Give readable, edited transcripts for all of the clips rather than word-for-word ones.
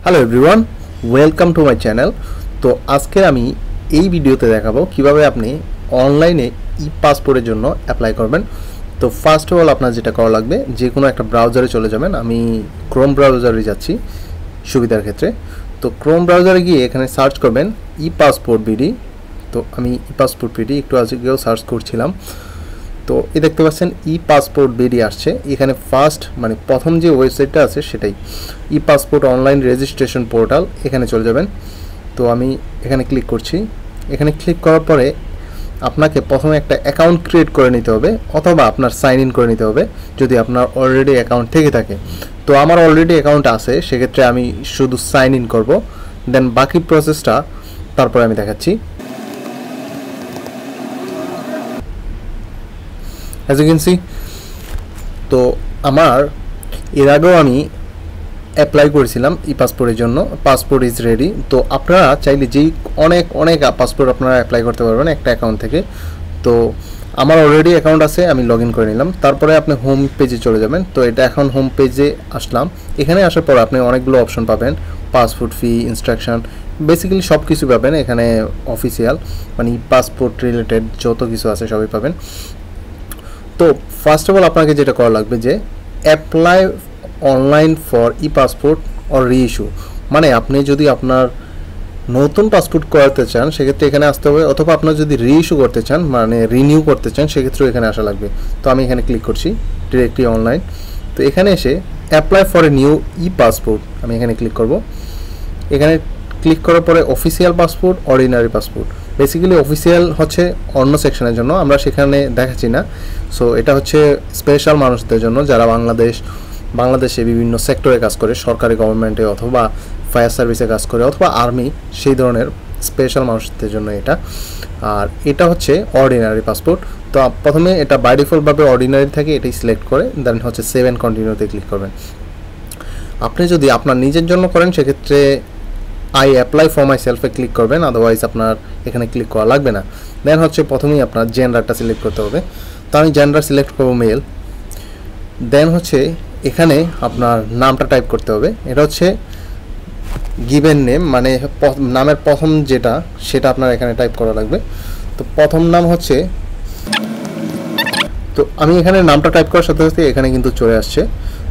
Hello everyone, welcome to my channel. তো আজকে আমি এই ভিডিওতে দেখাবো কিভাবে আপনি অনলাইনে ই পাসপোর্টের জন্য অ্যাপ্লাই করবেন। তো ফার্স্ট অফ অল আপনার যেটা করা লাগবে, যে কোনো একটা ব্রাউজারে চলে যাবেন। আমি ক্রোম ব্রাউজারে যাচ্ছি সুবিধার ক্ষেত্রে। তো ক্রোম ব্রাউজারে গিয়ে এখানে সার্চ করবেন ই পাসপোর্ট বিডি। তো আমি ই পাসপোর্ট বিডি একটু আজকেও সার্চ করছিলাম। তো এই দেখতে পাচ্ছেন ই পাসপোর্ট বেরিয়ে আসছে। এখানে ফার্স্ট মানে প্রথম যে ওয়েবসাইটটা আছে সেটাই ই পাসপোর্ট অনলাইন রেজিস্ট্রেশন পোর্টাল। এখানে চলে যাবেন। তো আমি এখানে ক্লিক করছি। এখানে ক্লিক করার পরে আপনাকে প্রথমে একটা অ্যাকাউন্ট ক্রিয়েট করে নিতে হবে, অথবা আপনার সাইন ইন করে নিতে হবে যদি আপনার অলরেডি অ্যাকাউন্ট থেকে থাকে। তো আমার অলরেডি অ্যাকাউন্ট আছে, সেক্ষেত্রে আমি শুধু সাইন ইন করব, দেন বাকি প্রসেসটা তারপরে আমি দেখাচ্ছি। অ্যাজ ইউ ক্যান সি, তো আমার এর আগেও আমি অ্যাপ্লাই করেছিলাম ই পাসপোর্টের জন্য। Passport is ready. তো আপনারা চাইলে যেই অনেক অনেক পাসপোর্ট আপনারা অ্যাপ্লাই করতে পারবেন একটা অ্যাকাউন্ট থেকে। তো আমার অলরেডি অ্যাকাউন্ট আছে, আমি লগ ইন করে নিলাম। তারপরে আপনি হোম পেজে চলে যাবেন। তো এটা এখন হোম পেজে আসলাম। এখানে আসার পর আপনি অনেকগুলো অপশন পাবেন, পাসপোর্ট ফি, ইনস্ট্রাকশন, বেসিক্যালি সব কিছু পাবেন এখানে। অফিসিয়াল মানে পাসপোর্ট রিলেটেড যত কিছু আছে সবই পাবেন। তো ফার্স্ট অফ অল আপনাকে যেটা করা লাগবে যে apply online for E passport or reissue. মানে আপনি যদি আপনার নতুন পাসপোর্ট করাতে চান সেক্ষেত্রে এখানে আসতে হবে, অথবা আপনার যদি রিইস্যু করতে চান মানে রিনিউ করতে চান সেক্ষেত্রেও এখানে আসা লাগবে। তো আমি এখানে ক্লিক করছি ডিরেক্টলি অনলাইন। তো এখানে এসে apply for a new E passport আমি এখানে ক্লিক করব। এখানে ক্লিক করার পরে official passport, ordinary passport. Basically official হচ্ছে অন্য সেকশনের জন্য, আমরা সেখানে দেখাচ্ছি না। সো এটা হচ্ছে স্পেশাল মানুষদের জন্য যারা বাংলাদেশে বিভিন্ন সেক্টরে কাজ করে, সরকারি গভর্নমেন্টে অথবা ফায়ার সার্ভিসে কাজ করে অথবা আর্মি, সেই ধরনের স্পেশাল মানুষদের জন্য এটা। আর এটা হচ্ছে অর্ডিনারি পাসপোর্ট। তো প্রথমে এটা বাই ডিফল্টভাবে অর্ডিনারি থাকে, এটাই সিলেক্ট করে দেন হচ্ছে সেভ অ্যান্ড কন্টিনিউতে ক্লিক করবেন। আপনি যদি আপনার নিজের জন্য করেন সেক্ষেত্রে আই অ্যাপ্লাই ফর মাই সেলফে ক্লিক করবেন, আদারওয়াইজ আপনার এখানে ক্লিক করা লাগবে না। দেন হচ্ছে প্রথমেই আপনার জেন্ডারটা সিলেক্ট করতে হবে। তো আমি জেন্ডার সিলেক্ট করবো মেল। দেন হচ্ছে এখানে আপনার নামটা টাইপ করতে হবে। এটা হচ্ছে গিভেন নেম, মানে নামের প্রথম যেটা সেটা আপনার এখানে টাইপ করা লাগবে। তো প্রথম নাম হচ্ছে, তো আমি এখানে নামটা টাইপ করার সাথে সাথে এখানে কিন্তু চলে আসছে।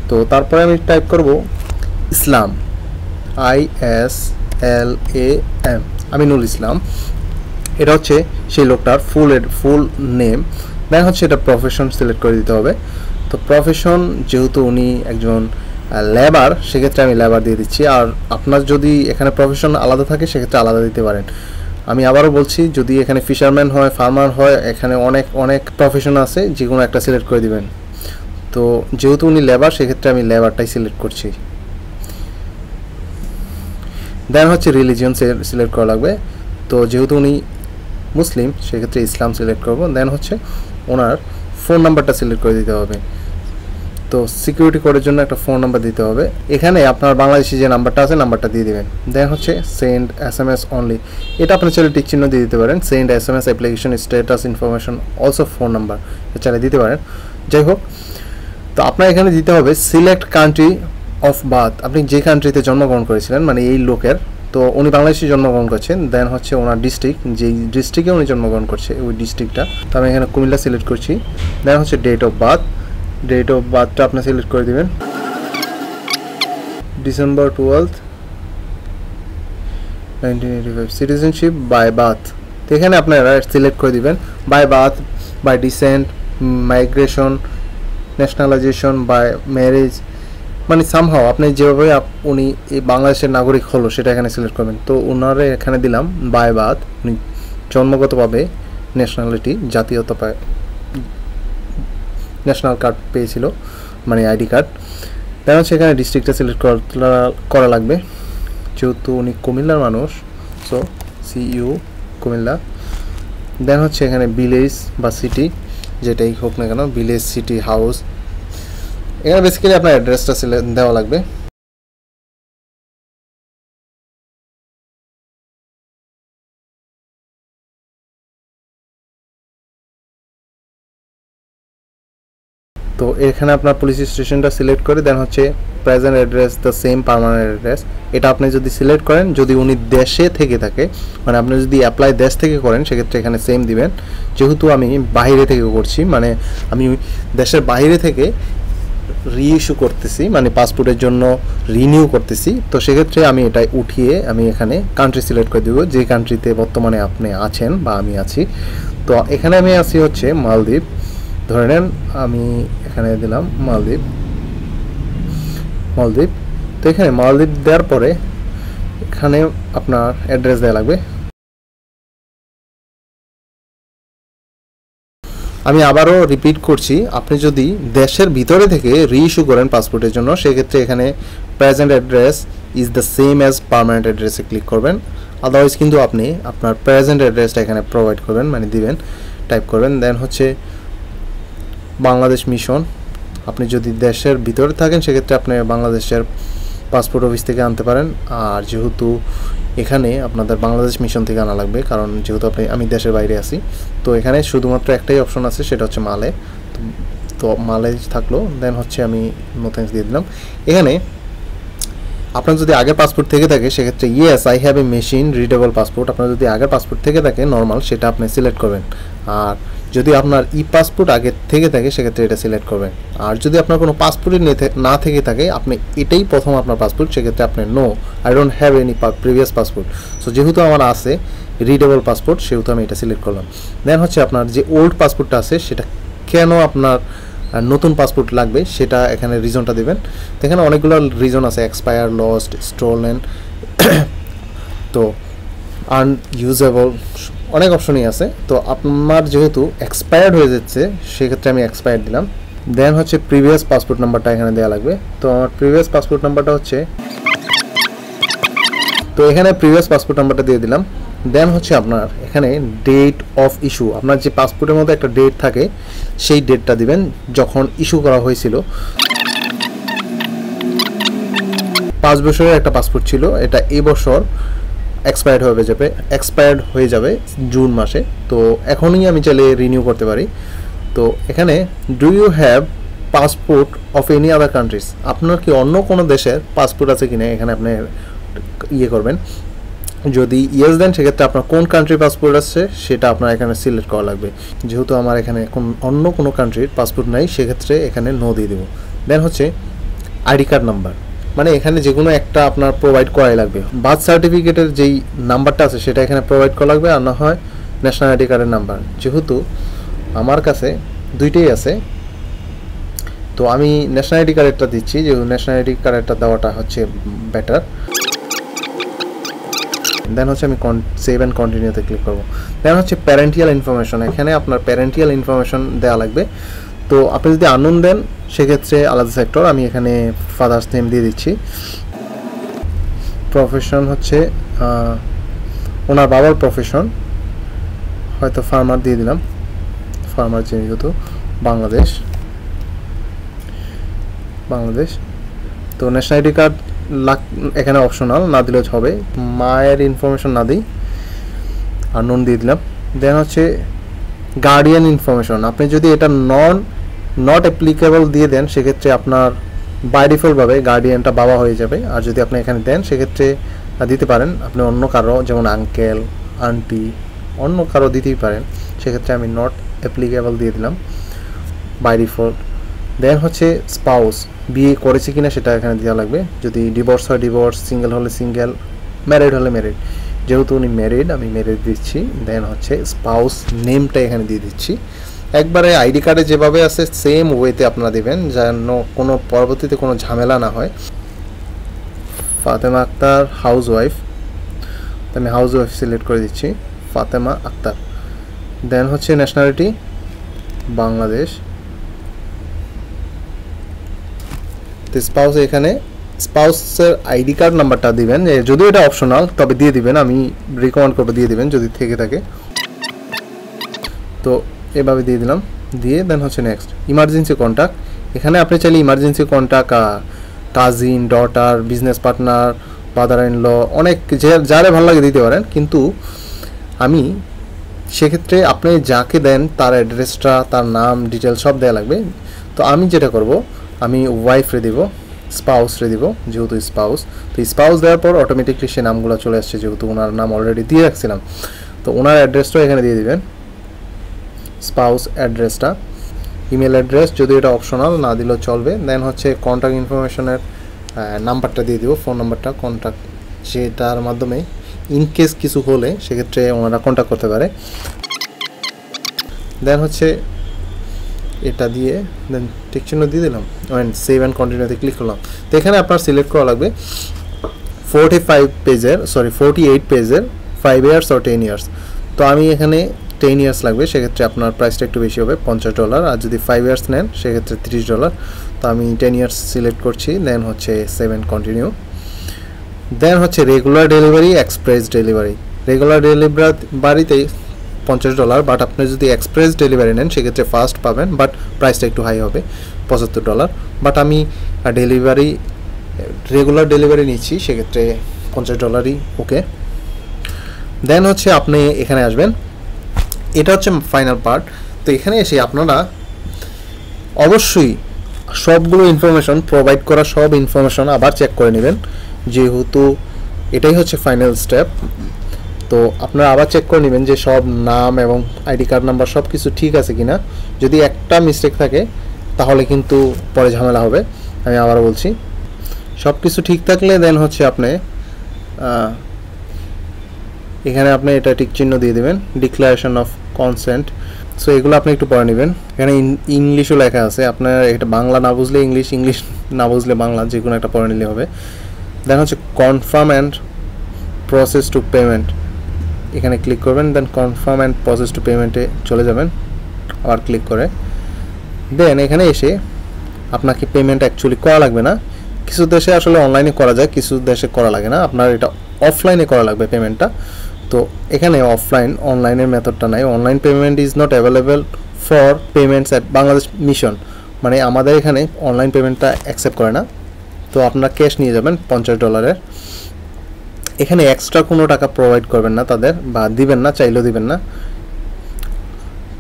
তো তারপরে আমি টাইপ করব ইসলাম, ISLAM, আমিনুল ইসলাম। এটা হচ্ছে সেই লোকটার ফুল নেম। দেন হচ্ছে এটা প্রফেশন সিলেক্ট করে দিতে হবে। তো প্রফেশন যেহেতু উনি একজন লেবার, সেক্ষেত্রে আমি লেবার দিয়ে দিচ্ছি। আর আপনার যদি এখানে প্রফেশন আলাদা থাকে সেক্ষেত্রে আলাদা দিতে পারেন। আমি আবারও বলছি, যদি এখানে ফিশারম্যান হয়, ফার্মার হয়, এখানে অনেক অনেক প্রফেশন আছে, যে কোনো একটা সিলেক্ট করে দিবেন। তো যেহেতু উনি লেবার সেক্ষেত্রে আমি লেবারটাই সিলেক্ট করছি। দেন হচ্ছে রিলিজিয়ন সিলেক্ট করা লাগবে। তো যেহেতু উনি মুসলিম সেক্ষেত্রে ইসলাম সিলেক্ট করব। দেন হচ্ছে ওনার ফোন নাম্বারটা সিলেক্ট করে দিতে হবে। তো সিকিউরিটি কোডের জন্য একটা ফোন নাম্বার দিতে হবে। এখানে আপনার বাংলাদেশি যে নাম্বারটা আছে নাম্বারটা দিয়ে দেবেন। দেন হচ্ছে সেন্ড SMS অনলি, এটা আপনার চাইলে টিক চিহ্ন দিয়ে দিতে পারেন। Send SMS application status information also phone number, চাইলে দিতে পারেন। যাই হোক, তো আপনার এখানে দিতে হবে সিলেক্ট কান্ট্রি অফ বার্থ, আপনি যে কান্ট্রিতে জন্মগ্রহণ করেছিলেন মানে এই লোকের। তো উনি বাংলাদেশে জন্মগ্রহণ করছেন। দেন হচ্ছে ওনার ডিস্ট্রিক্ট, যেই ডিস্ট্রিক্টে উনি জন্মগ্রহণ করছে ওই ডিস্ট্রিক্টটা। তো আমি এখানে কুমিল্লা সিলেক্ট করছি। দেন হচ্ছে ডেট অফ বার্থটা আপনি সিলেক্ট করে দেবেন, December 12th 1985। Citizenship by birth, তো এখানে আপনারা সিলেক্ট করে দিবেন by birth, by descent, migration, nationalisation, by marriage, মানে সামহাও আপনি যেভাবে উনি এই বাংলাদেশের নাগরিক হলো সেটা এখানে সিলেক্ট করবেন। তো ওনারে এখানে দিলাম বাই বার্থ, উনি জন্মগতভাবে ন্যাশনালিটি, জাতীয়তা পায়, ন্যাশনাল কার্ড পেয়েছিল মানে আইডি কার্ড। দেন হচ্ছে এখানে ডিস্ট্রিক্টটা সিলেক্ট করা লাগবে, যেহেতু উনি কুমিল্লার মানুষ। So CU Comilla. দেন হচ্ছে এখানে ভিলেজ বা সিটি, যেটাই হোক না কেন, ভিলেজ, সিটি, হাউস, এখানে বেসিক্যালি আপনার অ্যাড্রেসটা দেওয়া লাগবে। তো তো এখানে আপনার পুলিশ স্টেশনটা সিলেক্ট করে দেন হচ্ছে present address the same permanent address, এটা আপনি যদি সিলেক্ট করেন, যদি উনি দেশে থেকে থাকে, মানে আপনি যদি অ্যাপ্লাই দেশ থেকে করেন সেক্ষেত্রে এখানে সেম দিবেন। যেহেতু আমি বাইরে থেকে করছি, মানে আমি দেশের বাইরে থেকে রিইস্যু করতেছি, মানে পাসপোর্টের জন্য রিনিউ করতেছি, তো সেক্ষেত্রে আমি এটা উঠিয়ে আমি এখানে কান্ট্রি সিলেক্ট করে দেবো, যে কান্ট্রিতে বর্তমানে আপনি আছেন বা আমি আছি। তো এখানে আমি আছি হচ্ছে মালদ্বীপ, ধরে নেন আমি এখানে দিলাম মালদ্বীপ। তো এখানে মালদ্বীপ দেওয়ার পরে এখানে আপনার অ্যাড্রেস দেওয়া লাগবে। আমি আবারও রিপিট করছি, আপনি যদি দেশের ভিতরে থেকে রিইস্যু করেন পাসপোর্টের জন্য সেক্ষেত্রে এখানে present address is the same as permanent অ্যাড্রেসে ক্লিক করবেন। আদারওয়াইজ কিন্তু আপনি আপনার প্রেজেন্ট অ্যাড্রেসটা এখানে প্রোভাইড করবেন, মানে দিবেন, টাইপ করবেন। দেন হচ্ছে বাংলাদেশ মিশন, আপনি যদি দেশের ভিতরে থাকেন সেক্ষেত্রে আপনি বাংলাদেশের পাসপোর্ট অফিস থেকে আনতে পারেন। আর যেহেতু এখানে আপনাদের বাংলাদেশ মিশন থেকে আনা লাগবে, কারণ যেহেতু আমি দেশের বাইরে আছি, তো এখানে শুধুমাত্র একটাই অপশন আছে, সেটা হচ্ছে মালে। তো মালে থাকলো, দেন হচ্ছে আমি নো থ্যাঙ্কস দিয়ে দিলাম। এখানে আপনার যদি আগের পাসপোর্ট থেকে থাকে সেক্ষেত্রে yes I have a machine readable passport, আপনার যদি আগের পাসপোর্ট থেকে থাকে নর্মাল, সেটা আপনি সিলেক্ট করবেন। আর যদি আপনার ই পাসপোর্ট আগে থেকে থাকে সেক্ষেত্রে এটা সিলেক্ট করবেন। আর যদি আপনার কোনো পাসপোর্টই না থেকে থাকে, আপনি এটাই প্রথম আপনার পাসপোর্ট, সেক্ষেত্রে আপনি no I don't have any previous passport. So যেহেতু আমার আছে রিডেবল পাসপোর্ট সেহেতু আমি এটা সিলেক্ট করলাম। দেন হচ্ছে আপনার যে ওল্ড পাসপোর্টটা আছে সেটা কেন আপনার নতুন পাসপোর্ট লাগবে সেটা এখানে রিজনটা দেবেন। তো এখানে অনেকগুলো রিজন আছে, এক্সপায়ার, লস্ট, স্টোলেন, তো আনইউজেবল, অনেক অপশনই আছে। তো আপনার যেহেতু এক্সপায়ার্ড হয়ে যাচ্ছে সেক্ষেত্রে আমি এক্সপায়ার্ড দিলাম। দেন হচ্ছে প্রিভিয়াস পাসপোর্ট নাম্বারটা এখানে দেওয়া লাগবে। তো আমার প্রিভিয়াস পাসপোর্ট নাম্বারটা হচ্ছে, তো এখানে প্রিভিয়াস পাসপোর্ট নাম্বারটা দিয়ে দিলাম। দেন হচ্ছে আপনার এখানে ডেট অফ ইস্যু, আপনার যে পাসপোর্টের মধ্যে একটা ডেট থাকে সেই ডেটটা দিবেন যখন ইস্যু করা হয়েছিল। 5 বছরের একটা পাসপোর্ট ছিল, এটা এই বছর এক্সপায়ার্ড হয়ে যাবে জুন মাসে। তো এখনই আমি চাইলে রিনিউ করতে পারি। তো এখানে do you have passport of any other countries, আপনার কি অন্য কোনো দেশের পাসপোর্ট আছে কিনা এখানে আপনি ইয়ে করবেন। যদি ইয়েস দেন সেক্ষেত্রে আপনার কোন কান্ট্রির পাসপোর্ট আছে সেটা আপনার এখানে সিলেক্ট করা লাগবে। যেহেতু আমার এখানে অন্য কোনো কান্ট্রির পাসপোর্ট নাই সেক্ষেত্রে এখানে নো দিয়ে দেবো। দেন হচ্ছে আইডি কার্ড নাম্বার, মানে এখানে যে কোনো একটা আপনার প্রোভাইড করাই লাগবে। বার্থ সার্টিফিকেটের যেই নাম্বারটা আছে সেটা এখানে প্রোভাইড করা লাগবে, আর না হয় ন্যাশনাল আইডি কার্ডের নাম্বার। যেহেতু আমার কাছে দুইটাই আছে তো আমি ন্যাশনাল আইডি কার্ডেরটা দিচ্ছি, যেহেতু ন্যাশনাল আইডি কার্ডেরটা দেওয়াটা হচ্ছে বেটার। দেন হচ্ছে আমি সেভ অ্যান্ড কন্টিনিউতে ক্লিক করবো। দেন হচ্ছে প্যারেন্টিয়াল ইনফরমেশন, এখানে আপনার প্যারেন্টিয়াল ইনফরমেশন দেওয়া লাগবে। তো আপনি যদি আননোন দেন সেক্ষেত্রে আলাদা সেক্টর, আমি এখানে ফাদার্স নেম দিয়ে দিচ্ছি। প্রফেশন হচ্ছে ওনার বাবার প্রফেশন, হয়তো ফার্মার দিয়ে দিলাম, ফার্মার যেহেতু বাংলাদেশ। তো ন্যাশনাল আইডি কার্ড এখানে অপশনাল, না দিলেও হবে। মায়ের ইনফরমেশন না দিই, আর নন দিয়ে দিলাম। দেন হচ্ছে গার্ডিয়ান ইনফরমেশন, আপনি যদি এটা নট অ্যাপ্লিকেবল দিয়ে দেন সেক্ষেত্রে আপনার বাই ডিফল্টভাবে গার্ডিয়ানটা বাবা হয়ে যাবে। আর যদি আপনি এখানে দেন সেক্ষেত্রে দিতে পারেন আপনি অন্য কারো, যেমন আঙ্কেল, আন্টি, অন্য কারো দিতেই পারেন। সেক্ষেত্রে আমি নট অ্যাপ্লিকেবল দিয়ে দিলাম বাই ডিফল্ট। দেন হচ্ছে স্পাউস, বিয়ে করেছে কিনা সেটা এখানে দেওয়া লাগবে। যদি ডিভোর্স হয় ডিভোর্স, সিঙ্গেল হলে সিঙ্গেল, ম্যারিড হলে ম্যারিড। যেহেতু উনি ম্যারিড আমি ম্যারিড দিচ্ছি। দেন হচ্ছে স্পাউস নেমটা এখানে দিয়ে দিচ্ছি। একবারে আইডি কার্ডে যেভাবে আছে সেম ওয়েতে আপনারা দেবেন, যেন কোনো পরবর্তীতে কোনো ঝামেলা না হয়। ফাতেমা আক্তার হাউস ওয়াইফ, আমি হাউস ওয়াইফ সিলেক্ট করে দিচ্ছি, ফাতেমা আক্তার। দেন হচ্ছে ন্যাশনালিটি বাংলাদেশ। তো স্পাউস, এখানে স্পাউসের আইডি কার্ড নাম্বারটা দিবেন, যদিও এটা অপশনাল তবে দিয়ে দিবেন, আমি রিকমেন্ড করবো দিয়ে দিবেন যদি থেকে থাকে। তো এভাবে দিয়ে দিলাম, দিয়ে দেন হচ্ছে নেক্সট ইমার্জেন্সি কন্ট্যাক্ট। এখানে আপনি চাইলে emergency contact cousin, daughter, business partner, father in law, অনেক যারে ভালো লাগে দিতে পারেন। কিন্তু আমি সেক্ষেত্রে আপনি যাকে দেন তার অ্যাড্রেসটা, তার নাম, ডিটেলস সব দেওয়া লাগবে। তো আমি যেটা করব, আমি ওয়াইফরে দিব, স্পাউসরে দিব, যেহেতু স্পাউস। তো স্পাউস দেওয়ার পর অটোমেটিকলি সে নামগুলো চলে আসছে, যেহেতু ওনার নাম অলরেডি দিয়ে রাখছিলাম। তো ওনার অ্যাড্রেসটাও এখানে দিয়ে দিবেন, স্পাউস অ্যাড্রেসটা, ইমেল অ্যাড্রেস, যদি এটা অপশনাল না দিলেও চলবে। দেন হচ্ছে কন্ট্যাক্ট ইনফরমেশনের নাম্বারটা দিয়ে দিব, ফোন নাম্বারটা, কন্ট্যাক্ট, যেটার মাধ্যমে ইনকেস কিছু হলে সেক্ষেত্রে ওনারা কন্ট্যাক্ট করতে পারে। দেন হচ্ছে এটা দিয়ে দেন টিক চিহ্ন দিয়ে দিলাম, অ্যান্ড সেভ অ্যান্ড কন্টিনিউতে ক্লিক করলাম। তো এখানে আপনার সিলেক্ট করা লাগবে 48 পেজের 5 ইয়ার্স or 10 ইয়ার্স। তো আমি এখানে 10 ইয়ার্স লাগবে, সেক্ষেত্রে আপনার প্রাইসটা একটু বেশি হবে, $50। আর যদি 5 ইয়ার্স নেন সেক্ষেত্রে $30। তো আমি 10 ইয়ার্স সিলেক্ট করছি। দেন হচ্ছে 7 কন্টিনিউ। দেন হচ্ছে regular delivery, express delivery. Regular ডেলিভারিতে $50, বাট আপনি যদি এক্সপ্রেস ডেলিভারি নেন সেক্ষেত্রে ফাস্ট পাবেন, বাট প্রাইসটা একটু হাই হবে, $75। বাট আমি রেগুলার ডেলিভারি নিচ্ছি, সেক্ষেত্রে $50ই ওকে। দেন হচ্ছে আপনি এখানে আসবেন, এটা হচ্ছে ফাইনাল পার্ট। তো এখানে এসে আপনারা অবশ্যই সবগুলো ইনফরমেশন প্রোভাইড করা, সব ইনফরমেশন আবার চেক করে নেবেন, যেহেতু এটাই হচ্ছে ফাইনাল স্টেপ। তো আপনারা আবার চেক করে নেবেন যে সব নাম এবং আইডি কার্ড নাম্বার সব কিছু ঠিক আছে কিনা। যদি একটা মিস্টেক থাকে তাহলে কিন্তু পরে ঝামেলা হবে। আমি আবারও বলছি, সব কিছু ঠিক থাকলে দেন হচ্ছে আপনি এখানে আপনি এটা টিক চিহ্ন দিয়ে দেবেন, ডিক্লারেশন অফ কনসেন্ট। সো এগুলো আপনি একটু পড়ে নেবেন, এখানে ইংলিশও লেখা আছে, আপনার এটা বাংলা না বুঝলে ইংলিশ, ইংলিশ না বুঝলে বাংলা, যে কোনো একটা পড়ে নিলে হবে। দেন হচ্ছে confirm and process to payment, এখানে ক্লিক করবেন। দেন কনফার্ম অ্যান্ড প্রসেস টু পেমেন্টে চলে যাবেন, আবার ক্লিক করে। দেন এখানে এসে আপনাকে পেমেন্ট অ্যাকচুয়ালি করা লাগবে না, কিছু দেশে আসলে অনলাইনে করা যায়, কিছু দেশে করা লাগে না, আপনার এটা অফলাইনে করা লাগবে পেমেন্টটা। তো এখানে অনলাইনের মেথডটা নাই, online payment is not available for payments at Bangladesh mission, মানে আমাদের এখানে অনলাইন পেমেন্টটা অ্যাকসেপ্ট করে না। তো আপনারা ক্যাশ নিয়ে যাবেন $50। এখানে এক্সট্রা কোনো টাকা প্রোভাইড করবেন না তাদের, বা দিবেন না, চাইলেও দিবেন না।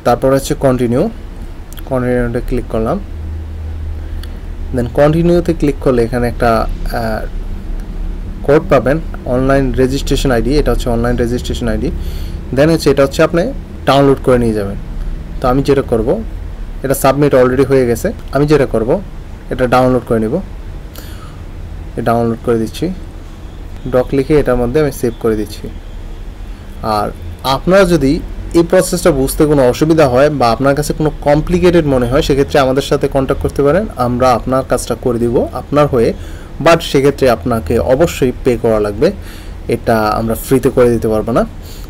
তারপর হচ্ছে কন্টিনিউতে ক্লিক করলাম। দেন কন্টিনিউতে ক্লিক করলে এখানে একটা কোড পাবেন, অনলাইন রেজিস্ট্রেশন আইডি, এটা হচ্ছে অনলাইন রেজিস্ট্রেশন আইডি। দেন হচ্ছে এটা হচ্ছে আপনি ডাউনলোড করে নিয়ে যাবেন। তো আমি যেটা করব, এটা সাবমিট অলরেডি হয়ে গেছে, আমি যেটা করব এটা ডাউনলোড করে নিব, ডাউনলোড করে দিচ্ছি, ডক লিখে এটার মধ্যে আমি সেভ করে দিচ্ছি। আর আপনারা যদি এই প্রসেসটা বুঝতে কোনো অসুবিধা হয় বা আপনার কাছে কোনো কমপ্লিকেটেড মনে হয়, সেক্ষেত্রে আমাদের সাথে কন্ট্যাক্ট করতে পারেন, আমরা আপনার কাজটা করে দিব আপনার হয়ে। বাট সেক্ষেত্রে আপনাকে অবশ্যই পে করা লাগবে, এটা আমরা ফ্রিতে করে দিতে পারবো না,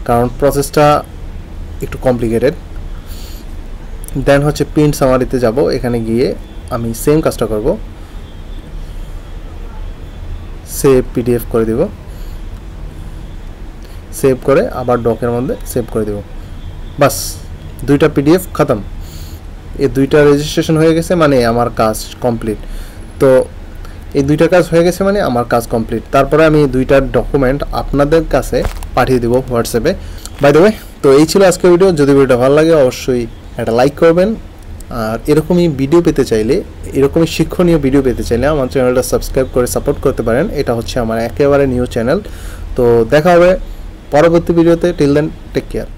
কারণ প্রসেসটা একটু কমপ্লিকেটেড। দেন হচ্ছে প্রিন্ট সামারিতে যাব, এখানে গিয়ে আমি সেম কাজটা করব, সেভ পিডিএফ করে দিব, সেভ করে আবার ডকের মধ্যে সেভ করে দেব, বাস 2টা পিডিএফ খতম। এই 2টা রেজিস্ট্রেশন হয়ে গেছে মানে আমার কাজ কমপ্লিট। তো এই 2টা কাজ হয়ে গেছে মানে আমার কাজ কমপ্লিট। তারপরে আমি 2টা ডকুমেন্ট আপনাদের কাছে পাঠিয়ে দেবো হোয়াটসঅ্যাপে। বাই দ্য ওয়ে, তো এই ছিল আজকের ভিডিও। যদি ভিডিওটা ভালো লাগে অবশ্যই একটা লাইক করবেন, আর এরকমই ভিডিও পেতে চাইলে, এরকমই শিক্ষণীয় ভিডিও পেতে চাইলে আমার চ্যানেলটা সাবস্ক্রাইব করে সাপোর্ট করতে পারেন। এটা হচ্ছে আমার একেবারে নিউ চ্যানেল। তো দেখা হবে পরবর্তী ভিডিওতে। Till then, take care.